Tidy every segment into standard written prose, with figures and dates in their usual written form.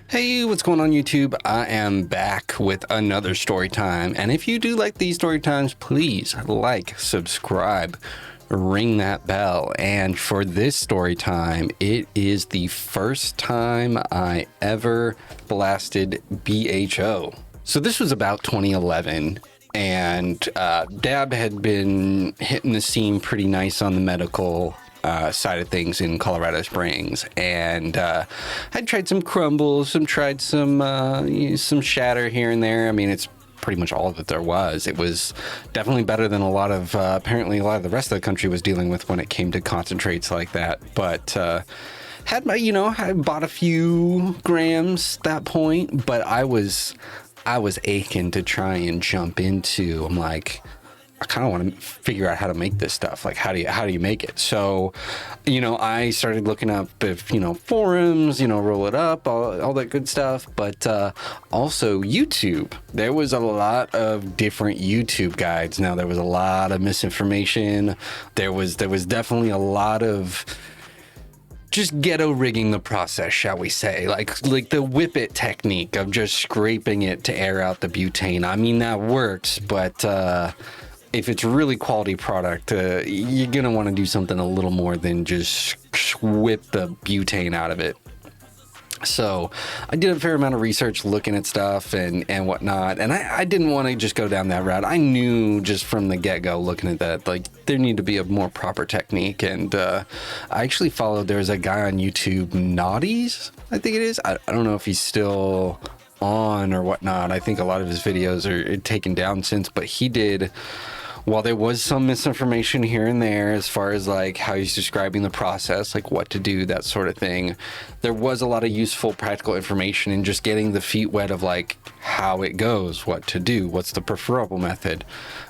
Hey, what's going on YouTube? I am back with another story time. And if you do like these story times, please like, subscribe, ring that bell. And for this story time, it is the first time I ever blasted BHO. So this was about 2011. And Dab had been hitting the scene pretty nice on the medical side of things in Colorado Springs, and I'd tried some crumbles, tried some shatter here and there. I mean, it's pretty much all that there was. It was definitely better than a lot of apparently a lot of the rest of the country was dealing with when it came to concentrates like that. But had my, I bought a few grams at that point, but I was aching to try and jump into. I'm like, I kind of want to figure out how to make this stuff. Like, how do you make it? So, I started looking up if, forums, roll it up, all that good stuff. But also YouTube. There was a lot of different YouTube guides. Now, there was a lot of misinformation. There was definitely a lot of just ghetto rigging the process, shall we say, like the whip it technique of just scraping it to air out the butane. I mean, that works, but if it's really quality product, you're gonna want to do something a little more than just whip the butane out of it. So I did a fair amount of research looking at stuff and whatnot, and I didn't want to just go down that route. I knew just from the get-go looking at that, like, there needed to be a more proper technique. And I actually followed, there's a guy on YouTube, Naughties, I think it is. I don't know if he's still on or whatnot. I think a lot of his videos are taken down since, but he did, while there was some misinformation here and there as far as like how he's describing the process, like what to do, that sort of thing, there was a lot of useful practical information in just getting the feet wet of like how it goes, what to do, what's the preferable method.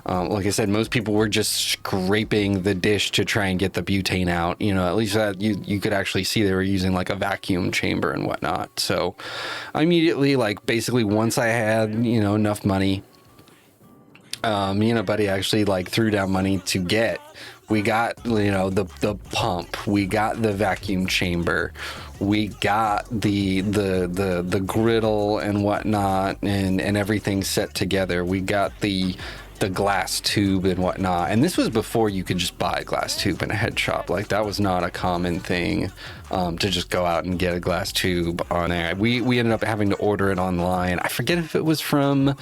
Like I said, most people were just scraping the dish to try and get the butane out. At least that you could actually see they were using like a vacuum chamber and whatnot. So I immediately, like, basically once I had, enough money, me and a buddy actually like threw down money to get. We got, the pump, we got the vacuum chamber, we got the griddle and whatnot, and everything set together. We got the glass tube and whatnot. And this was before you could just buy a glass tube in a head shop. Like, that was not a common thing, to just go out and get a glass tube on there. We ended up having to order it online. I forget if it was from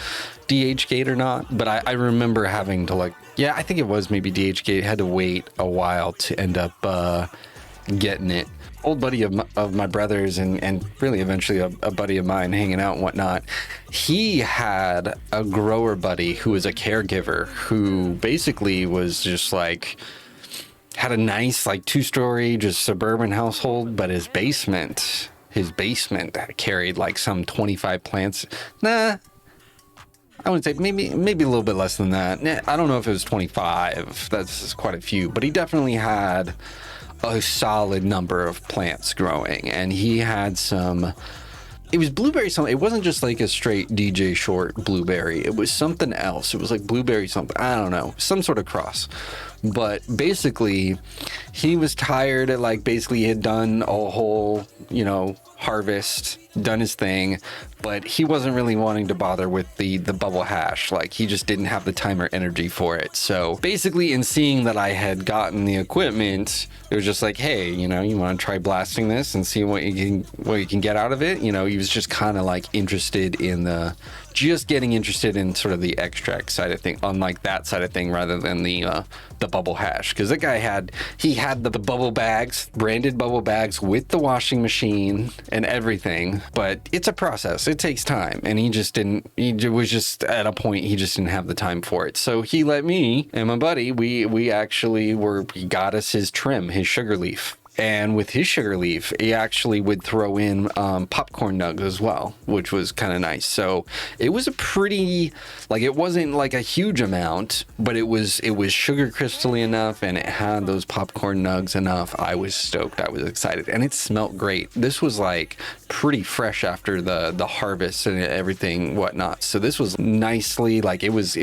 DHgate or not, but I remember having to, like, yeah, I think it was maybe DHgate. Had to wait a while to end up getting it. Old buddy of my brother's and really eventually a buddy of mine hanging out and whatnot, he had a grower buddy who was a caregiver who basically was just like, had a nice like 2-story just suburban household, but his basement carried like some 25 plants. Nah, I would say maybe a little bit less than that. I don't know if it was 25. That's quite a few, but he definitely had a solid number of plants growing. And he had it was blueberry something. It wasn't just like a straight DJ Short blueberry. It was something else. It was like blueberry something. I don't know. Some sort of cross. But basically, he was tired at, like, basically he had done a whole, harvest, done his thing, but he wasn't really wanting to bother with the bubble hash. Like, he just didn't have the time or energy for it. So basically, in seeing that I had gotten the equipment, it was just like, hey, you want to try blasting this and see what you can get out of it. He was just kind of like interested in getting interested in sort of the extract side of thing, on like that side of thing, rather than the bubble hash. Because the guy had the bubble bags, branded bubble bags with the washing machine and everything. But it's a process. It takes time. And he was just at a point he just didn't have the time for it. So he let me and my buddy, we actually he got us his trim, his sugar leaf. And with his sugar leaf, he actually would throw in popcorn nugs as well, which was kind of nice. So it was a pretty, like, it wasn't like a huge amount, but it was sugar crystally enough, and it had those popcorn nugs enough. I was stoked. I was excited, and it smelled great. This was like pretty fresh after the harvest and everything whatnot. So this was nicely, like, it was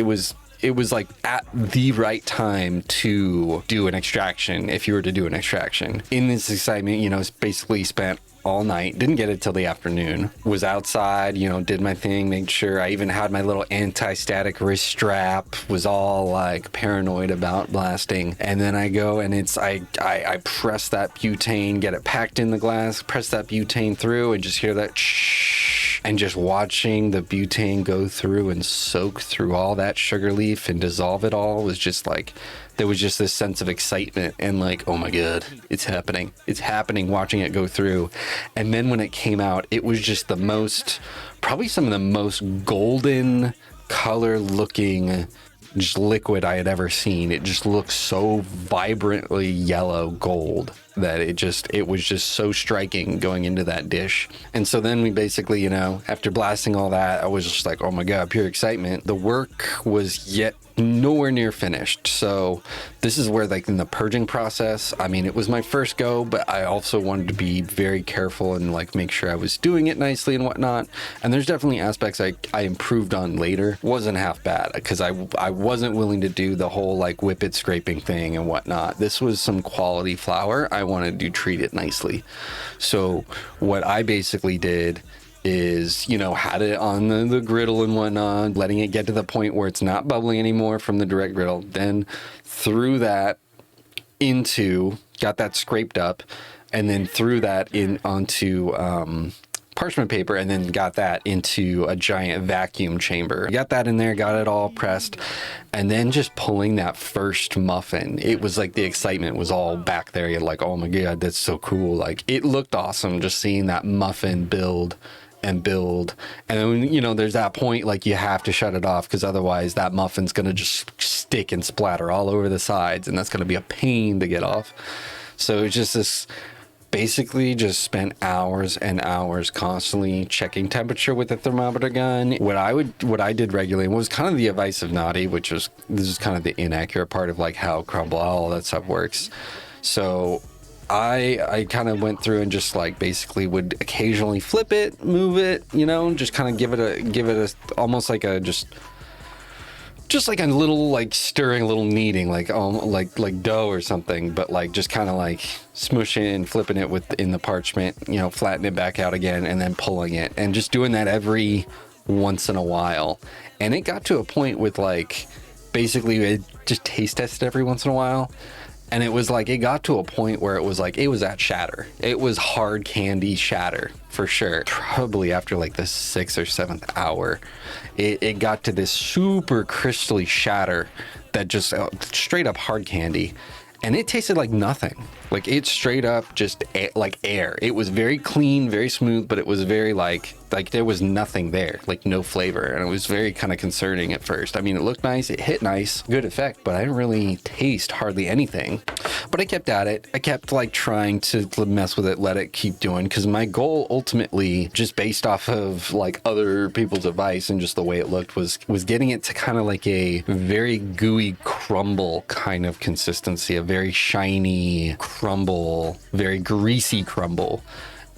like at the right time to do an extraction, if you were to do an extraction. In this excitement, basically spent all night, didn't get it till the afternoon, was outside, you know, did my thing, made sure I even had my little anti-static wrist strap, was all like paranoid about blasting. And then I go and I press that butane, get it packed in the glass, press that butane through and just hear that shh, and just watching the butane go through and soak through all that sugar leaf and dissolve it all was just like, there was just this sense of excitement and like, oh my God, it's happening. It's happening, watching it go through. And then when it came out, it was just the most, probably some of the most golden color looking just liquid I had ever seen. It just looked so vibrantly yellow gold that it was just so striking going into that dish. And so then we basically, you know, after blasting all that, I was just like, oh my God, pure excitement. The work was yet nowhere near finished. So this is where, like, in the purging process, I mean, it was my first go, but I also wanted to be very careful and like make sure I was doing it nicely and whatnot. And there's definitely aspects I improved on later. Wasn't half bad because I wasn't willing to do the whole like whip it scraping thing and whatnot. This was some quality flour. I wanted to treat it nicely. So what I basically did is, you know, had it on the griddle and whatnot, letting it get to the point where it's not bubbling anymore from the direct griddle, then threw that into, got that scraped up, and then threw that in onto parchment paper, and then got that into a giant vacuum chamber. Got that in there, got it all pressed, and then just pulling that first muffin, it was like the excitement was all back there. You're like, oh my God, that's so cool. Like, it looked awesome just seeing that muffin build. And then, you know, there's that point like you have to shut it off because otherwise that muffin's gonna just stick and splatter all over the sides, and that's gonna be a pain to get off. So it's just this, basically just spent hours and hours constantly checking temperature with the thermometer gun. What I did regularly was kind of the advice of Naughty, which was, this is kind of the inaccurate part of like how crumble, all that stuff works. So I kind of went through and just like basically would occasionally flip it, move it, you know, just kind of give it a almost like a just like a little like stirring, a little kneading, like dough or something, but like just kind of like smushing and flipping it in the parchment, you know, flatten it back out again and then pulling it, and just doing that every once in a while. And it got to a point with like basically it just taste tested every once in a while. And it was like, it got to a point where it was like, it was at shatter. It was hard candy shatter for sure. Probably after like the 6th or 7th hour, it got to this super crystally shatter that just straight up hard candy. And it tasted like nothing. Like, it straight up just like air. It was very clean, very smooth, but it was very like there was nothing there, like no flavor. And it was very kind of concerning at first. I mean, it looked nice, it hit nice, good effect, but I didn't really taste hardly anything. But I kept at it. I kept like trying to mess with it, let it keep doing, because my goal ultimately, just based off of like other people's advice and just the way it looked, was getting it to kind of like a very gooey crumble kind of consistency, a very shiny crumble, very greasy crumble.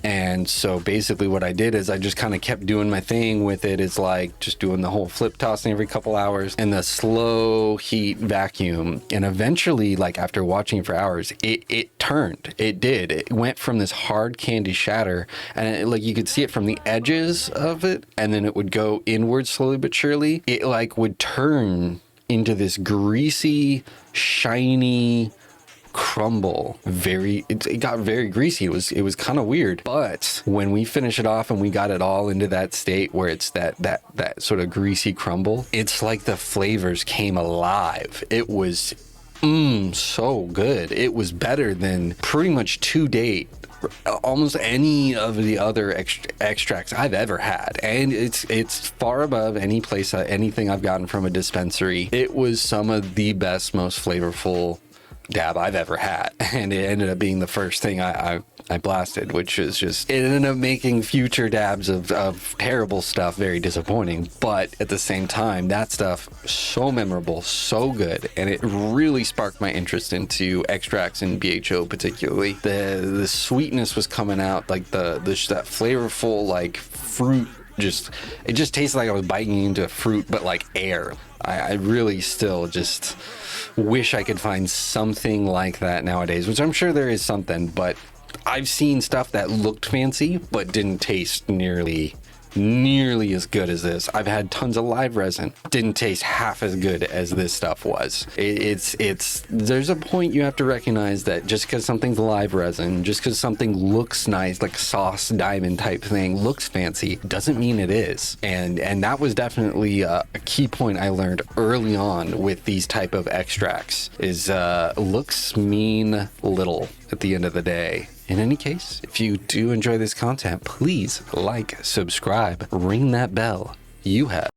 And so basically what I did is I just kind of kept doing my thing with it. It's like just doing the whole flip tossing every couple hours and the slow heat vacuum. And eventually, like after watching for hours, it turned. It did. It went from this hard candy shatter, and like you could see it from the edges of it, and then it would go inward slowly but surely. It like would turn into this greasy, shiny crumble. It got very greasy. It was kind of weird. But when we finish it off and we got it all into that state where it's that sort of greasy crumble, it's like the flavors came alive. It was so good. It was better than pretty much to date almost any of the other extracts I've ever had, and it's far above any place anything I've gotten from a dispensary. It was some of the best, most flavorful dab I've ever had, and it ended up being the first thing I blasted, which is just, it ended up making future dabs of terrible stuff very disappointing. But at the same time, that stuff so memorable, so good, and it really sparked my interest into extracts in BHO particularly. The sweetness was coming out, like that flavorful like fruit. It just tasted like I was biting into fruit, but like air. I really still just wish I could find something like that nowadays, which I'm sure there is something, but I've seen stuff that looked fancy but didn't taste nearly as good as this. I've had tons of live resin, didn't taste half as good as this stuff was. There's a point you have to recognize that just because something's live resin, just because something looks nice, like sauce diamond type thing, looks fancy, doesn't mean it is. And that was definitely a key point I learned early on with these type of extracts is looks mean little at the end of the day. In any case, if you do enjoy this content, please like, subscribe, ring that bell. You have